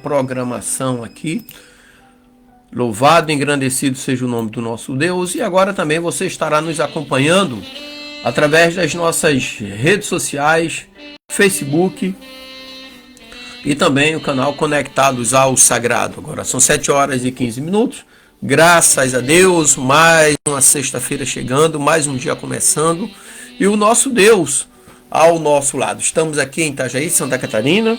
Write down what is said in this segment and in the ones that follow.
programação aqui. Louvado e engrandecido seja o nome do nosso Deus. E agora também você estará nos acompanhando através das nossas redes sociais, Facebook e também o canal Conectados ao Sagrado. Agora são 7 horas e 15 minutos. Graças a Deus, mais uma sexta-feira chegando, mais um dia começando. E o nosso Deus ao nosso lado. Estamos aqui em Itajaí, Santa Catarina.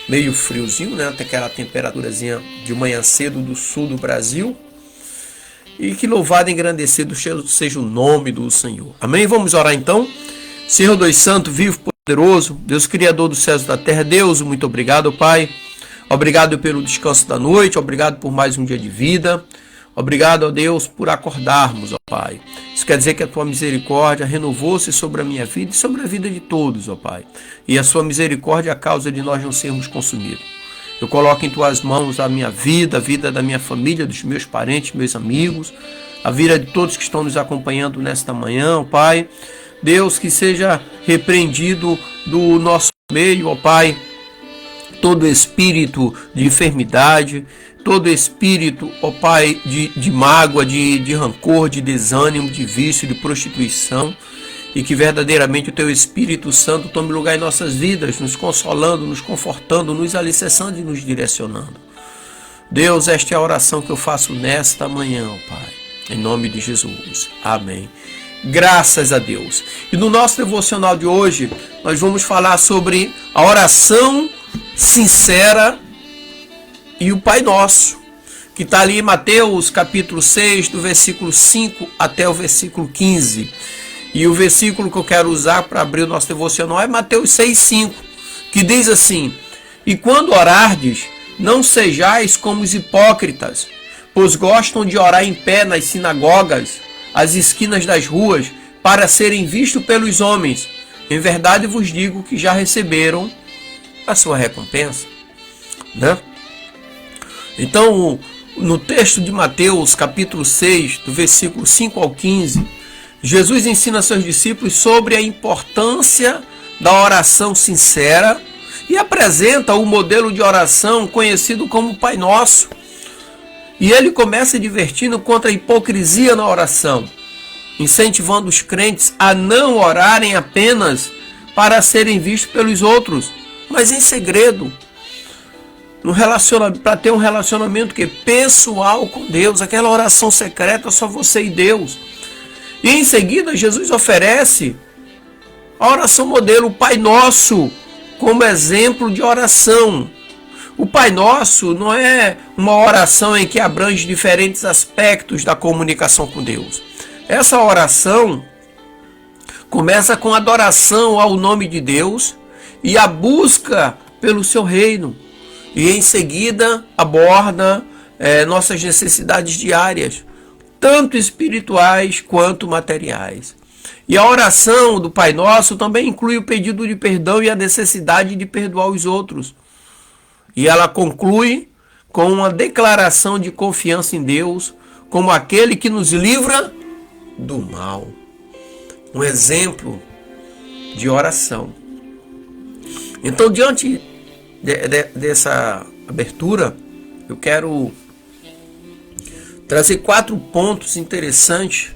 Meio friozinho, né? Até aquela temperaturazinha de manhã cedo do sul do Brasil. E que louvado e engrandecido seja o nome do Senhor. Amém? Vamos orar então. Senhor Deus Santo, vivo, poderoso, Deus Criador dos céus e da terra. Deus, muito obrigado, Pai. Obrigado pelo descanso da noite. Obrigado por mais um dia de vida. Obrigado, ó Deus, por acordarmos, ó Pai. Isso quer dizer que a Tua misericórdia renovou-se sobre a minha vida e sobre a vida de todos, ó Pai. E a Sua misericórdia é a causa de nós não sermos consumidos. Eu coloco em Tuas mãos a minha vida, a vida da minha família, dos meus parentes, meus amigos, a vida de todos que estão nos acompanhando nesta manhã, ó Pai. Deus, que seja repreendido do nosso meio, ó Pai, todo espírito de enfermidade, todo espírito, ó Pai, de mágoa, de rancor, de desânimo, de vício, de prostituição, e que verdadeiramente o Teu Espírito Santo tome lugar em nossas vidas, nos consolando, nos confortando, nos alicerçando e nos direcionando. Deus, esta é a oração que eu faço nesta manhã, ó Pai, em nome de Jesus. Amém. Graças a Deus. E no nosso devocional de hoje, nós vamos falar sobre a oração sincera e o Pai Nosso, que está ali em Mateus capítulo 6, do versículo 5 até o versículo 15. E o versículo que eu quero usar para abrir o nosso devocional é Mateus 6, 5, que diz assim: E quando orardes, não sejais como os hipócritas, pois gostam de orar em pé nas sinagogas, às esquinas das ruas, para serem vistos pelos homens. Em verdade vos digo que já receberam a sua recompensa. Né? Então, no texto de Mateus, capítulo 6, do versículo 5 ao 15, Jesus ensina a seus discípulos sobre a importância da oração sincera e apresenta o modelo de oração conhecido como Pai Nosso. E ele começa divertindo contra a hipocrisia na oração, incentivando os crentes a não orarem apenas para serem vistos pelos outros, mas em segredo, para ter um relacionamento pessoal com Deus, aquela oração secreta só você e Deus. E em seguida Jesus oferece a oração modelo, o Pai Nosso, como exemplo de oração. O Pai Nosso não é uma oração em que abrange diferentes aspectos da comunicação com Deus. Essa oração começa com a adoração ao nome de Deus e a busca pelo seu reino. E em seguida aborda nossas necessidades diárias, tanto espirituais quanto materiais. E a oração do Pai Nosso também inclui o pedido de perdão e a necessidade de perdoar os outros. E ela conclui com uma declaração de confiança em Deus como aquele que nos livra do mal. Um exemplo de oração. Então, diante dessa abertura, eu quero trazer 4 pontos interessantes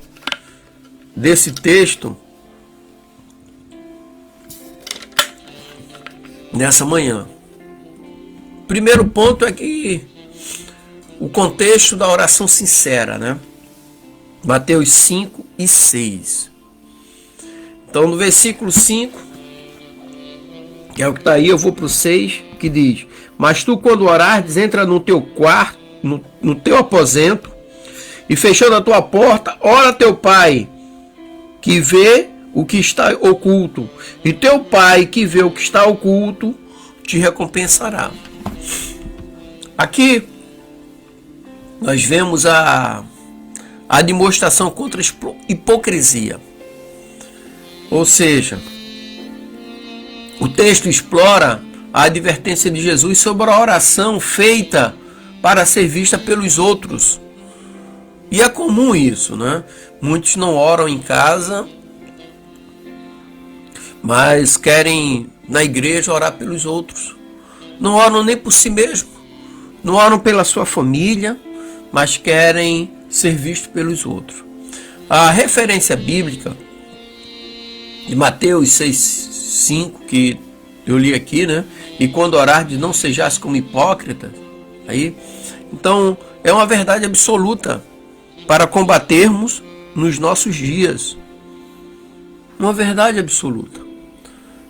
desse texto nessa manhã. Primeiro ponto é que o contexto da oração sincera, né? Mateus 5 e 6. Então, no versículo 5, que é o que está aí, eu vou para o 6, que diz: Mas tu, quando orares, entra no teu quarto, no teu aposento, e fechando a tua porta, ora a teu Pai, que vê o que está oculto, e teu Pai, que vê o que está oculto, te recompensará. Aqui nós vemos a demonstração contra a hipocrisia. Ou seja, o texto explora a advertência de Jesus sobre a oração feita para ser vista pelos outros. E é comum isso, né? Muitos não oram em casa, mas querem na igreja orar pelos outros. Não oram nem por si mesmo. não oram pela sua família, mas querem ser vistos pelos outros. A referência bíblica de Mateus 6:5, que eu li aqui, né? E quando orardes, não sejais como hipócritas. Aí, então, é uma verdade absoluta para combatermos nos nossos dias. Uma verdade absoluta.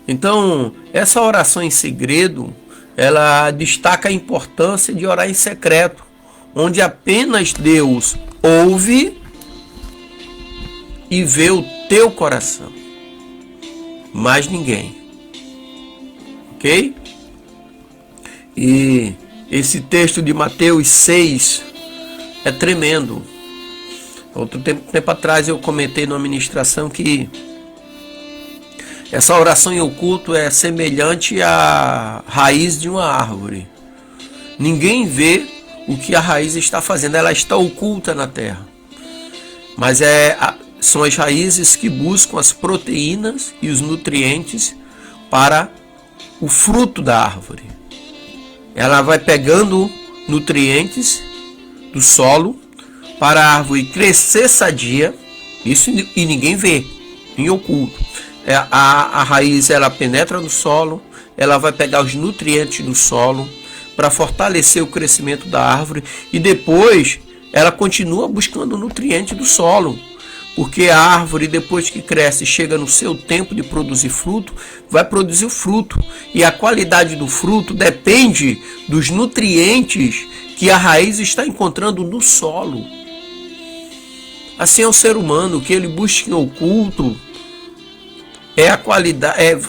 Então, essa oração em segredo, ela destaca a importância de orar em secreto, onde apenas Deus ouve e vê o teu coração. Mais ninguém. Ok? E esse texto de Mateus 6 é tremendo. Outro tempo atrás eu comentei numa ministração que essa oração em oculto é semelhante à raiz de uma árvore. Ninguém vê o que a raiz está fazendo, ela está oculta na terra. Mas são as raízes que buscam as proteínas e os nutrientes para o fruto da árvore. Ela vai pegando nutrientes do solo para a árvore crescer sadia, isso e ninguém vê, em oculto. A raiz, ela penetra no solo, ela vai pegar os nutrientes do solo para fortalecer o crescimento da árvore e depois ela continua buscando nutriente do solo, porque a árvore, depois que cresce, chega no seu tempo de produzir fruto, vai produzir o fruto, e a qualidade do fruto depende dos nutrientes que a raiz está encontrando no solo. Assim é o ser humano, que ele busca em oculto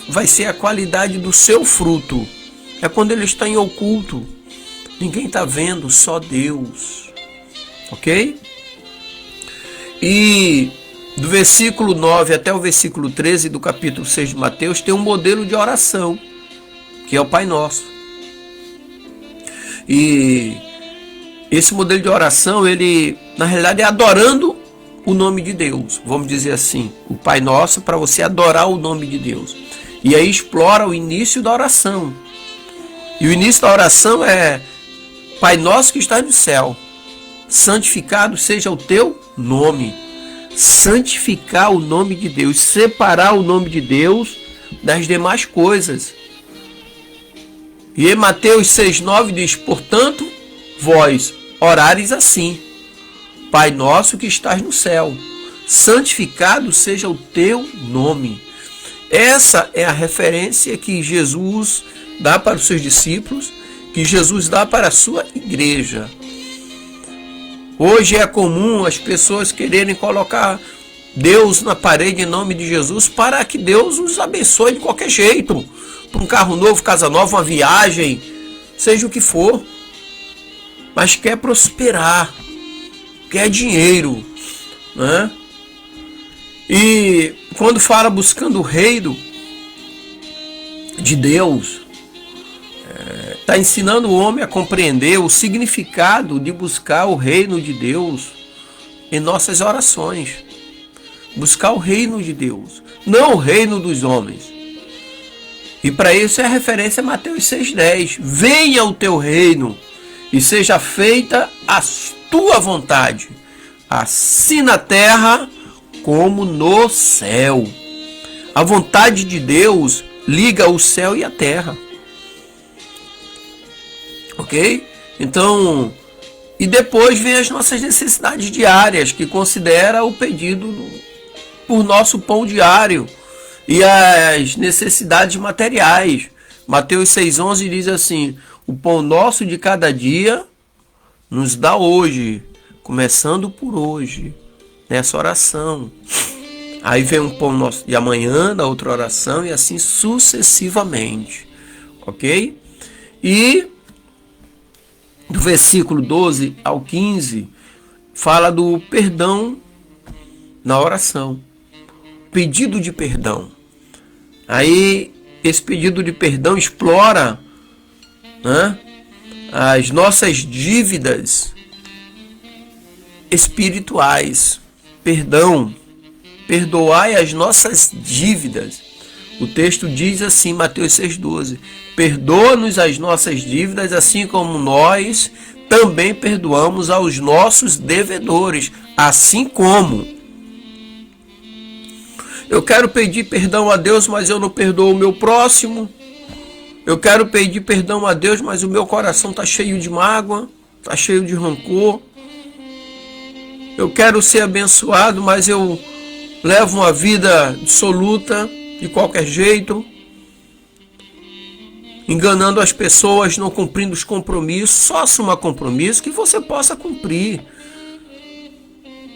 vai ser a qualidade do seu fruto. É quando ele está em oculto. Ninguém está vendo, só Deus. Ok? E do versículo 9 até o versículo 13 do capítulo 6 de Mateus tem um modelo de oração, que é o Pai Nosso. E esse modelo de oração, ele na realidade é adorando o nome de Deus, vamos dizer assim, o Pai Nosso, para você adorar o nome de Deus. E aí explora o início da oração. E o início da oração é: Pai Nosso que estás no céu, santificado seja o teu nome. Santificar o nome de Deus, separar o nome de Deus das demais coisas. E em Mateus 6,9 diz: portanto, vós orareis assim: Pai nosso que estás no céu, santificado seja o teu nome. Essa é a referência que Jesus dá para os seus discípulos, que Jesus dá para a sua igreja. Hoje é comum as pessoas quererem colocar Deus na parede em nome de Jesus para que Deus os abençoe de qualquer jeito. Para um carro novo, casa nova, uma viagem, seja o que for. Mas quer prosperar, quer dinheiro, né? E quando fala buscando o reino de Deus, está ensinando o homem a compreender o significado de buscar o reino de Deus em nossas orações. Buscar o reino de Deus, não o reino dos homens. E para isso é a referência a Mateus 6,10. Venha o teu reino e seja feita a tua vontade, assim na terra como no céu. A vontade de Deus liga o céu e a terra. Ok? Então, e depois vem as nossas necessidades diárias, que considera o pedido por nosso pão diário e as necessidades materiais. Mateus 6,11 diz assim: o pão nosso de cada dia nos dá hoje, começando por hoje, nessa oração. Aí vem um pão nosso de amanhã, da outra oração, e assim sucessivamente. Ok? E do versículo 12 ao 15, fala do perdão na oração. Pedido de perdão. Aí, esse pedido de perdão explora, né, as nossas dívidas espirituais. Perdão. Perdoai as nossas dívidas. O texto diz assim, Mateus 6,12: perdoa-nos as nossas dívidas, assim como nós também perdoamos aos nossos devedores, assim como. Eu quero pedir perdão a Deus, mas eu não perdoo o meu próximo. Eu quero pedir perdão a Deus, mas o meu coração está cheio de mágoa, está cheio de rancor. Eu quero ser abençoado, mas eu levo uma vida dissoluta, de qualquer jeito, enganando as pessoas, não cumprindo os compromissos. Só assuma compromisso que você possa cumprir.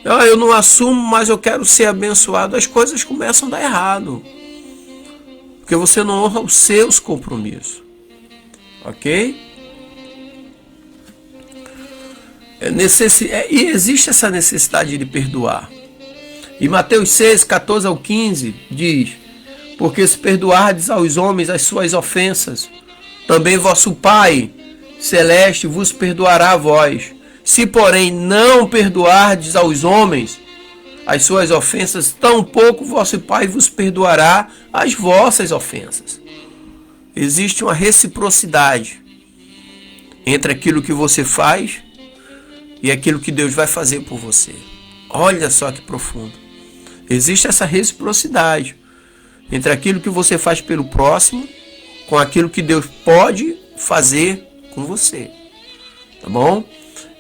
Eu não assumo, mas eu quero ser abençoado. As coisas começam a dar errado, porque você não honra os seus compromissos. Ok? E existe essa necessidade de perdoar. E Mateus 6, 14 ao 15 diz: porque se perdoardes aos homens as suas ofensas, também vosso Pai celeste vos perdoará a vós. Se, porém, não perdoardes aos homens as suas ofensas, tampouco vosso Pai vos perdoará as vossas ofensas. Existe uma reciprocidade entre aquilo que você faz e aquilo que Deus vai fazer por você. Olha só que profundo. Existe essa reciprocidade entre aquilo que você faz pelo próximo com aquilo que Deus pode fazer com você. Tá bom?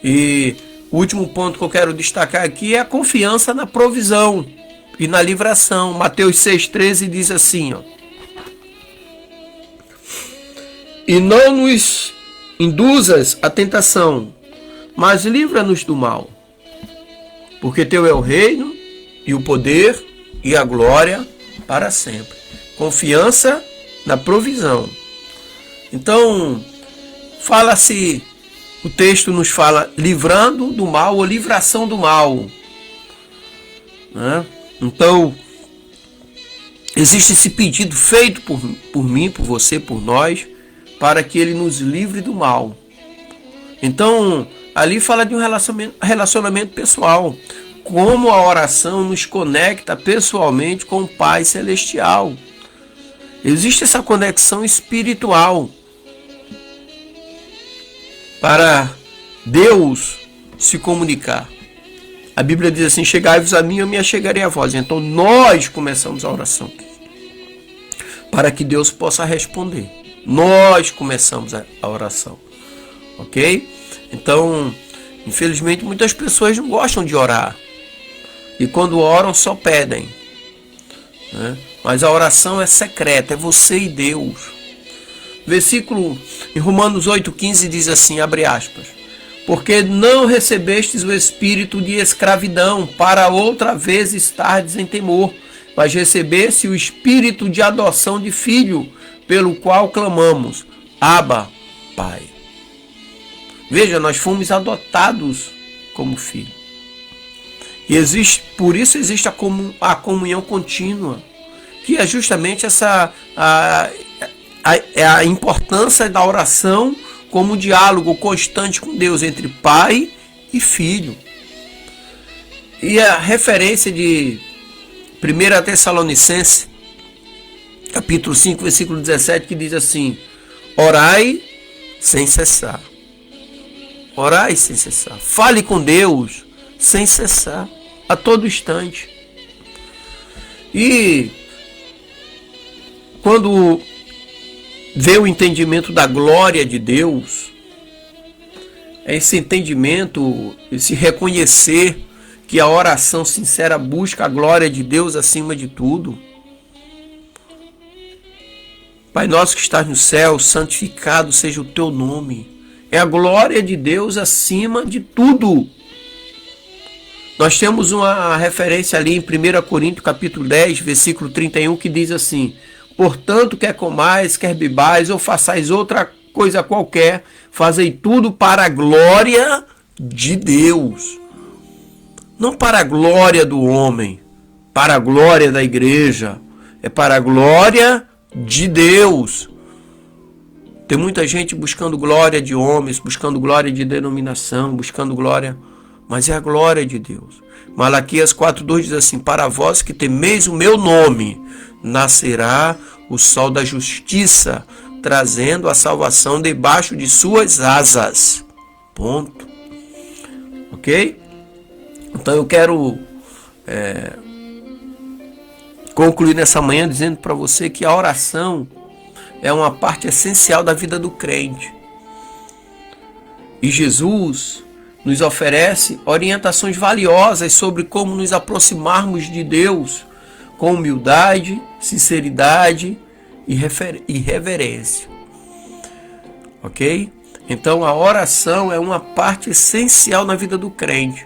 E o último ponto que eu quero destacar aqui é a confiança na provisão e na livração. Mateus 6,13 diz assim, ó: e não nos induzas à tentação, mas livra-nos do mal. Porque teu é o reino e o poder e a glória para sempre. Confiança na provisão. Então, fala-se, o texto nos fala livrando do mal ou livração do mal, né? Então, existe esse pedido feito por mim, por você, por nós, para que ele nos livre do mal. Então, ali fala de um relacionamento pessoal. Como a oração nos conecta pessoalmente com o Pai Celestial. Existe essa conexão espiritual para Deus se comunicar. A Bíblia diz assim: chegai-vos a mim, eu me achegarei a vós. Então nós começamos a oração para que Deus possa responder. Nós começamos a oração. Ok? Então, infelizmente, muitas pessoas não gostam de orar. E quando oram, só pedem, né? Mas a oração é secreta, é você e Deus. Versículo em Romanos 8,15 diz assim, abre aspas: porque não recebestes o espírito de escravidão, para outra vez estardes em temor, mas recebeste o espírito de adoção de filho, pelo qual clamamos, Abba, Pai. Veja, nós fomos adotados como filho. E por isso existe a comunhão contínua, que é justamente a importância da oração como diálogo constante com Deus, entre pai e filho. E a referência de 1 Tessalonicenses, capítulo 5, versículo 17, que diz assim: orai sem cessar. Orai sem cessar. Fale com Deus sem cessar, a todo instante. E quando vê o entendimento da glória de Deus, esse entendimento, esse reconhecer que a oração sincera busca a glória de Deus acima de tudo. Pai nosso que estás no céu, santificado seja o teu nome. É a glória de Deus acima de tudo. Nós temos uma referência ali em 1 Coríntios capítulo 10, versículo 31, que diz assim: portanto, quer comais, quer bebais, ou façais outra coisa qualquer, fazei tudo para a glória de Deus. Não para a glória do homem, para a glória da igreja, é para a glória de Deus. Tem muita gente buscando glória de homens, buscando glória de denominação, buscando glória, mas é a glória de Deus. Malaquias 4,2 diz assim: para vós que temeis o meu nome, nascerá o sol da justiça, trazendo a salvação debaixo de suas asas. Ponto. Ok? Então eu quero concluir nessa manhã dizendo para você que a oração é uma parte essencial da vida do crente. E Jesus nos oferece orientações valiosas sobre como nos aproximarmos de Deus com humildade, sinceridade e reverência. Ok? Então a oração é uma parte essencial na vida do crente.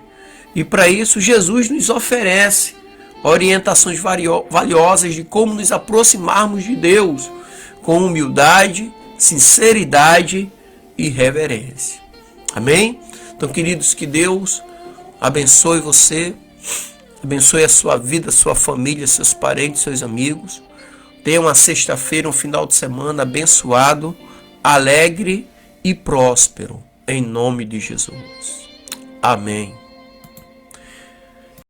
E para isso Jesus nos oferece orientações valiosas de como nos aproximarmos de Deus com humildade, sinceridade e reverência. Amém? Então, queridos, que Deus abençoe você, abençoe a sua vida, a sua família, seus parentes, seus amigos. Tenha uma sexta-feira, um final de semana abençoado, alegre e próspero, em nome de Jesus. Amém.